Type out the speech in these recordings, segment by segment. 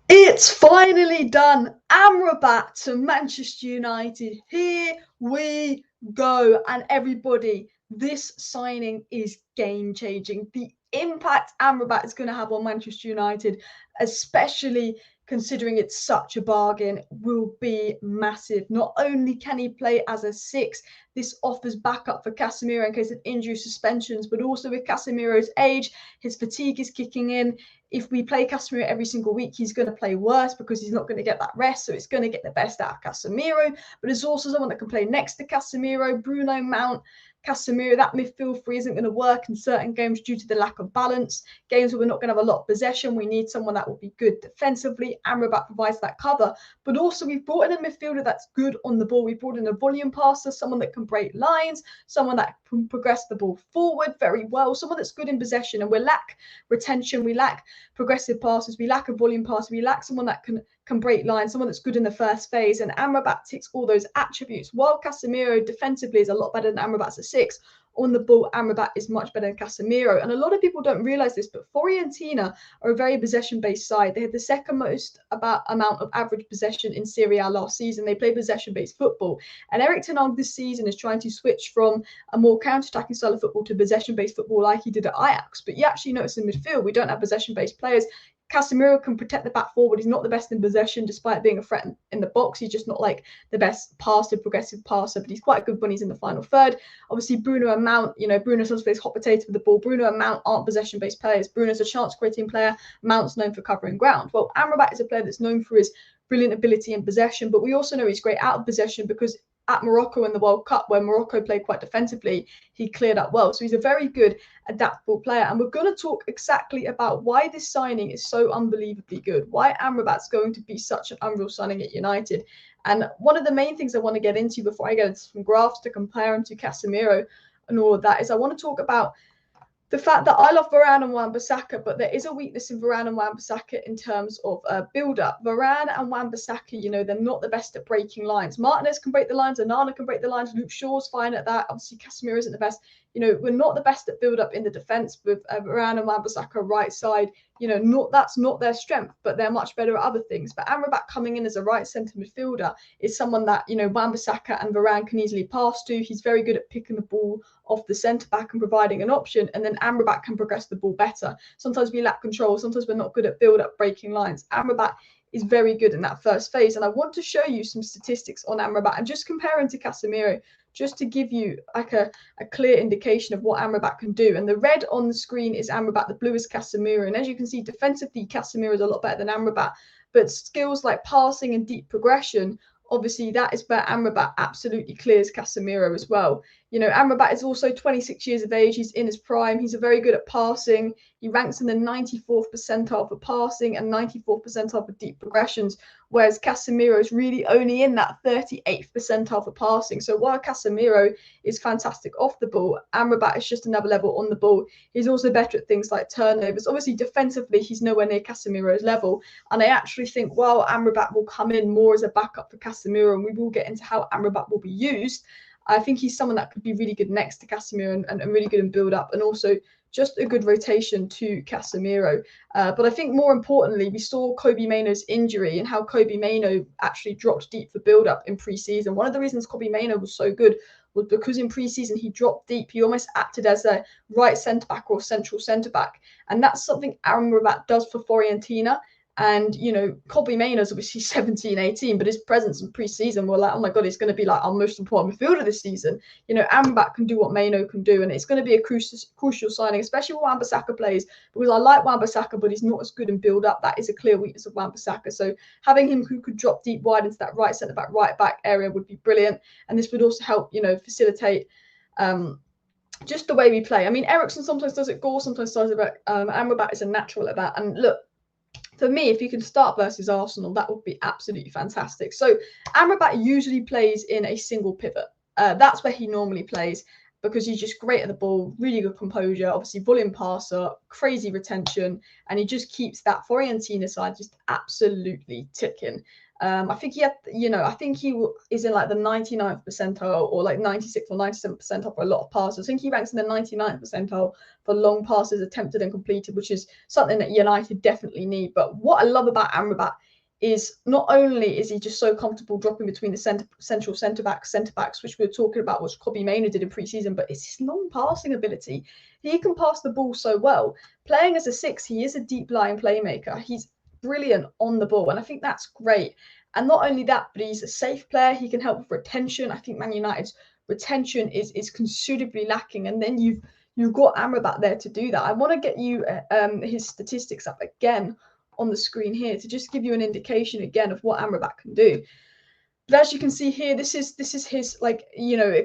It's finally done. Amrabat to Manchester United. Here we go. And everybody, this signing is game-changing. The impact Amrabat is going to have on Manchester United, especially considering it's such a bargain, will be massive. Not only can he play as a six, this offers backup for Casemiro in case of injury suspensions, but also with Casemiro's age, his fatigue is kicking in. If we play Casemiro every single week, he's going to play worse because he's not going to get that rest. So it's going to get the best out of Casemiro. But there's also someone that can play next to Casemiro, Bruno, Mount, Casemiro. That midfield three isn't going to work in certain games due to the lack of balance. Games where we're not going to have a lot of possession, we need someone that will be good defensively. Amrabat provides that cover. But also we've brought in a midfielder that's good on the ball. We've brought in a volume passer, someone that can break lines, someone that can progress the ball forward very well, someone that's good in possession. And we lack retention, we lack progressive passes, we lack a volume passer, we lack someone that can break lines, someone that's good in the first phase, and Amrabat ticks all those attributes. While Casemiro defensively is a lot better than Amrabat's a six, on the ball, Amrabat is much better than Casemiro. And a lot of people don't realise this, but Fiorentina are a very possession-based side. They had the second most amount of average possession in Serie A last season. They play possession-based football. And Erik Ten Hag this season is trying to switch from a more counter-attacking style of football to possession-based football like he did at Ajax. But you actually notice in midfield, we don't have possession-based players. Casemiro can protect the back forward. He's not the best in possession, despite being a threat in the box. He's just not like the best progressive passer, but he's quite good when he's in the final third. Obviously, Bruno and Mount, Bruno sometimes plays hot potato with the ball. Bruno and Mount aren't possession-based players. Bruno's a chance-creating player. Mount's known for covering ground. Well, Amrabat is a player that's known for his brilliant ability in possession, but we also know he's great out of possession because at Morocco in the World Cup, where Morocco played quite defensively, he cleared up well. So he's a very good, adaptable player. And we're going to talk exactly about why this signing is so unbelievably good, why Amrabat's going to be such an unreal signing at United. And one of the main things I want to get into before I get into some graphs to compare him to Casemiro and all of that is I want to talk about the fact that I love Varane and Wan-Bissaka, but there is a weakness in Varane and Wan-Bissaka in terms of build-up. Varane and Wan-Bissaka, they're not the best at breaking lines. Martinez can break the lines, Onana can break the lines, Luke Shaw's fine at that. Obviously, Casemiro isn't the best. We're not the best at build-up in the defence with Varane and Wan-Bissaka right side. That's not their strength, but they're much better at other things. But Amrabat coming in as a right centre midfielder is someone that, Wan-Bissaka and Varane can easily pass to. He's very good at picking the ball off the centre-back and providing an option, and then Amrabat can progress the ball better. Sometimes we lack control, sometimes we're not good at build-up breaking lines. Amrabat is very good in that first phase, and I want to show you some statistics on Amrabat and just compare him to Casemiro, just to give you like a clear indication of what Amrabat can do. And the red on the screen is Amrabat, the blue is Casemiro. And as you can see, defensively, Casemiro is a lot better than Amrabat. But skills like passing and deep progression, obviously, that is where Amrabat absolutely clears Casemiro as well. Amrabat is also 26 years of age. He's in his prime. He's very good at passing. He ranks in the 94th percentile for passing and 94th percentile for deep progressions, whereas Casemiro is really only in that 38th percentile for passing. So while Casemiro is fantastic off the ball, Amrabat is just another level on the ball. He's also better at things like turnovers. Obviously, defensively, he's nowhere near Casemiro's level. And I actually think while Amrabat will come in more as a backup for Casemiro, and we will get into how Amrabat will be used, I think he's someone that could be really good next to Casemiro and really good in build-up, and also just a good rotation to Casemiro. But I think more importantly, we saw Kobbie Mainoo's injury and how Kobbie Mainoo actually dropped deep for build-up in pre-season. One of the reasons Kobbie Mainoo was so good was because in pre-season he dropped deep. He almost acted as a right centre-back or central centre-back. And that's something Amrabat does for Fiorentina. And, Kobbie Mainoo is obviously 17, 18, but his presence in pre-season, we're like, oh my God, he's going to be like our most important midfielder this season. Amrabat can do what Mainoo can do, and it's going to be a crucial signing, especially when Wan-Bissaka plays, because I like Wan-Bissaka, but he's not as good in build-up. That is a clear weakness of Wan-Bissaka. So having him who could drop deep wide into that right centre-back, right-back area would be brilliant. And this would also help, facilitate just the way we play. I mean, Eriksen sometimes does it, Gore sometimes does it, but Amrabat is a natural at that. And look, for me, if you can start versus Arsenal, that would be absolutely fantastic. So Amrabat usually plays in a single pivot. That's where he normally plays. because he's just great at the ball, really good composure, obviously volume passer, crazy retention, and he just keeps that Fiorentina side just absolutely ticking. I think he had, I think he is in like the 99th percentile or like 96th or 97th percentile for a lot of passes. I think he ranks in the 99th percentile for long passes attempted and completed, which is something that United definitely need. But what I love about Amrabat is not only is he just so comfortable dropping between the central centre backs, which we were talking about, which Kobbie Mainoo did in pre-season, but it's his long passing ability. He can pass the ball so well. Playing as a 6, he is a deep lying playmaker. He's brilliant on the ball, and I think that's great. And not only that, but he's a safe player. He can help with retention. I think Man United's retention is considerably lacking, and then you've got Amrabat there to do that. I want to get you his statistics up again on the screen here to just give you an indication again of what Amrabat can do. But as you can see here, this is his, like,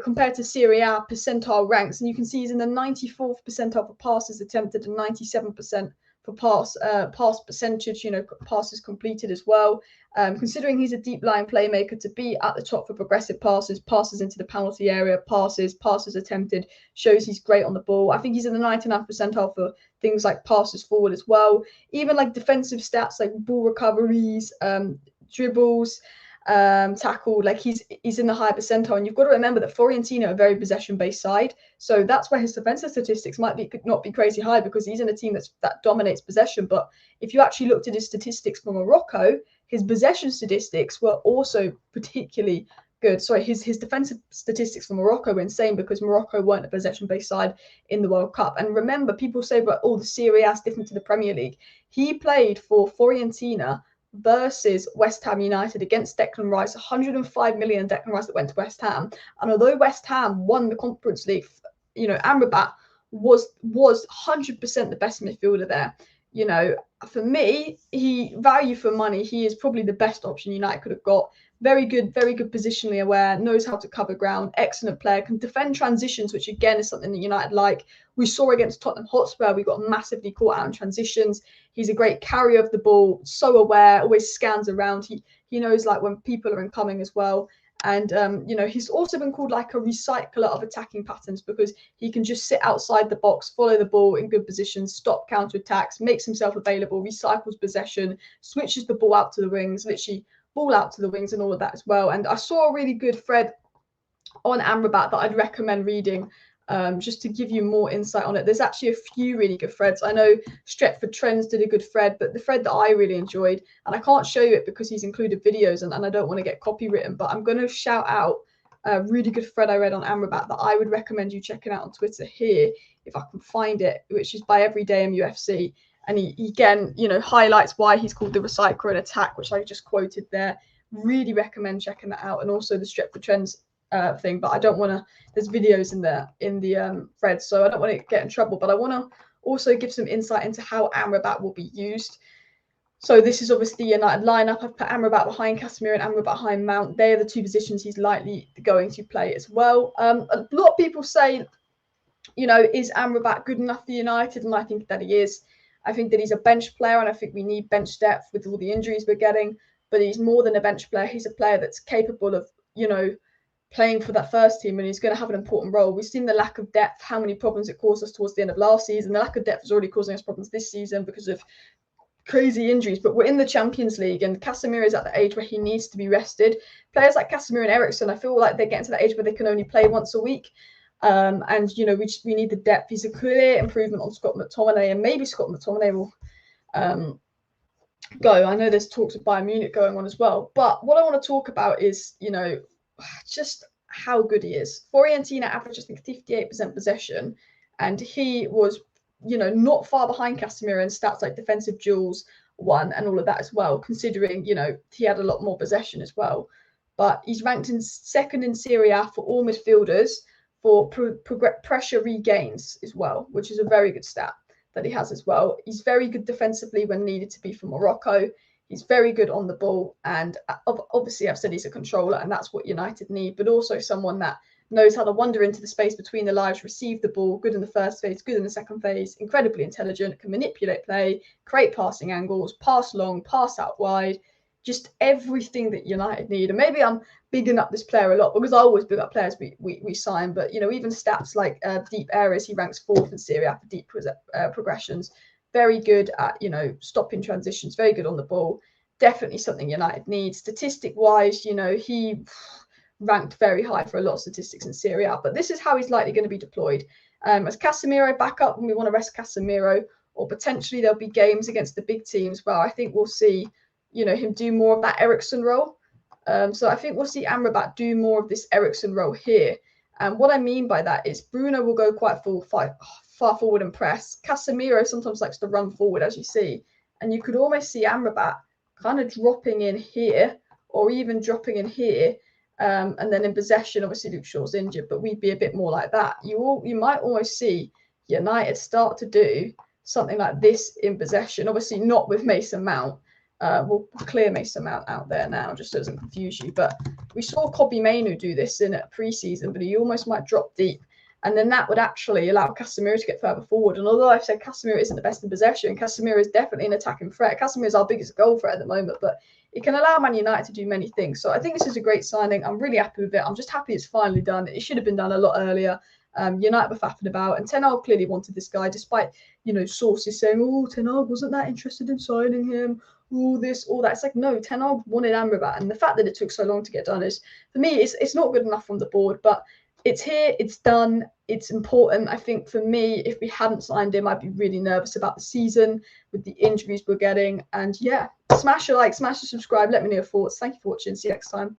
compared to Serie A percentile ranks, and you can see he's in the 94th percentile for passes attempted and 97% for pass percentage, passes completed as well. Considering he's a deep line playmaker, to be at the top for progressive passes into the penalty area, passes attempted, shows he's great on the ball. I think he's in the 99th percentile for things like passes forward as well. Even like defensive stats like ball recoveries, dribbles, tackle, like he's in the high percentile. And you've got to remember that Fiorentina are a very possession-based side, so that's where his defensive statistics might not be crazy high, because he's in a team that dominates possession. But if you actually looked at his statistics for Morocco, his possession statistics were also particularly good. Sorry, his defensive statistics for Morocco were insane, because Morocco weren't a possession-based side in the World Cup. And remember, people say about the Serie A is different to the Premier League. He played for Fiorentina versus West Ham United against Declan Rice, 105 million Declan Rice that went to West Ham. And although West Ham won the Conference League, Amrabat was 100% the best midfielder there. For me, value for money, he is probably the best option United could have got. Very good positionally aware, knows how to cover ground, excellent player, can defend transitions, which again is something that United like. We saw against Tottenham Hotspur, we got massively caught out in transitions. He's a great carrier of the ball, so aware, always scans around. He knows like when people are incoming as well. And, he's also been called like a recycler of attacking patterns, because he can just sit outside the box, follow the ball in good positions, stop counterattacks, makes himself available, recycles possession, switches the ball out to the wings, literally ball out to the wings and all of that as well. And I saw a really good thread on Amrabat that I'd recommend reading, just to give you more insight on it. There's actually a few really good threads. I know Stretford Trends did a good thread, but the thread that I really enjoyed, and I can't show you it because he's included videos and I don't want to get copywritten, but I'm going to shout out a really good thread I read on Amrabat that I would recommend you checking out on Twitter here, if I can find it, which is by Everyday MUFC. And he again, highlights why he's called the recycler and attack, which I just quoted there. Really recommend checking that out. And also the Stretford Trends thing, but I don't want to, there's videos in the thread, so I don't want to get in trouble, but I want to also give some insight into how Amrabat will be used. So this is obviously the United lineup. I've put Amrabat behind Casemiro and Amrabat behind Mount. They are the two positions he's likely going to play as well. A lot of people say, is Amrabat good enough for United? And I think that he is. I think that he's a bench player, and I think we need bench depth with all the injuries we're getting, but he's more than a bench player. He's a player that's capable of, playing for that first team, and he's going to have an important role. We've seen the lack of depth, how many problems it caused us towards the end of last season. The lack of depth is already causing us problems this season because of crazy injuries, but we're in the Champions League, and Casemiro is at the age where he needs to be rested. Players like Casemiro and Eriksen, I feel like they're getting to that age where they can only play once a week. And we need the depth. He's a clear improvement on Scott McTominay, and maybe Scott McTominay will go. I know there's talks of Bayern Munich going on as well, but what I want to talk about is just how good he is. Fiorentina averaged, I think, 58% possession, and he was not far behind Casemiro in stats like defensive duels won and all of that as well, considering he had a lot more possession as well. But he's ranked in second in Serie A for all midfielders for pressure regains as well, which is a very good stat that he has as well. He's very good defensively when needed to be for Morocco. He's very good on the ball, and obviously I've said he's a controller, and that's what United need, but also someone that knows how to wander into the space between the lines, receive the ball, good in the first phase, good in the second phase, incredibly intelligent, can manipulate play, create passing angles, pass long, pass out wide, just everything that United need. And maybe I'm bigging up this player a lot because I always big up players we sign. But, you know, even stats like deep areas, he ranks 4th in Serie A for deep progressions. Very good at, you know, stopping transitions, very good on the ball. Definitely something United needs. Statistic-wise, you know, he ranked very high for a lot of statistics in Serie A. But this is how he's likely going to be deployed. As Casemiro backup when we want to rest Casemiro, or potentially there'll be games against the big teams where I think we'll see, you know, him do more of that Eriksen role. So I think we'll see Amrabat do more of this Eriksen role here. And what I mean by that is Bruno will go quite far forward and press. Casemiro sometimes likes to run forward, as you see. And you could almost see Amrabat kind of dropping in here or even dropping in here. And then in possession, obviously Luke Shaw's injured, but we'd be a bit more like that. You might almost see United start to do something like this in possession. Obviously not with Mason Mount. We'll clear Mason Mount out there now, just so it doesn't confuse you. But we saw Kobbie Mainoo do this in a pre-season, but he almost might drop deep. And then that would actually allow Casemiro to get further forward. And although I've said Casemiro isn't the best in possession, Casemiro is definitely an attacking threat. Casemiro is our biggest goal threat at the moment, but it can allow Man United to do many things. So I think this is a great signing. I'm really happy with it. I'm just happy it's finally done. It should have been done a lot earlier. United were faffing about, and Ten Hag clearly wanted this guy, despite, you know, sources saying, oh, Ten Hag wasn't that interested in signing him, all this, all that. It's like, no, Ten Hag wanted Amrabat, and the fact that it took so long to get done is, for me, it's not good enough from the board, but it's here, it's done, it's important. I think for me, if we hadn't signed him, I'd be really nervous about the season with the injuries we're getting. And yeah, smash a like, smash a subscribe, let me know your thoughts. Thank you for watching, see you next time.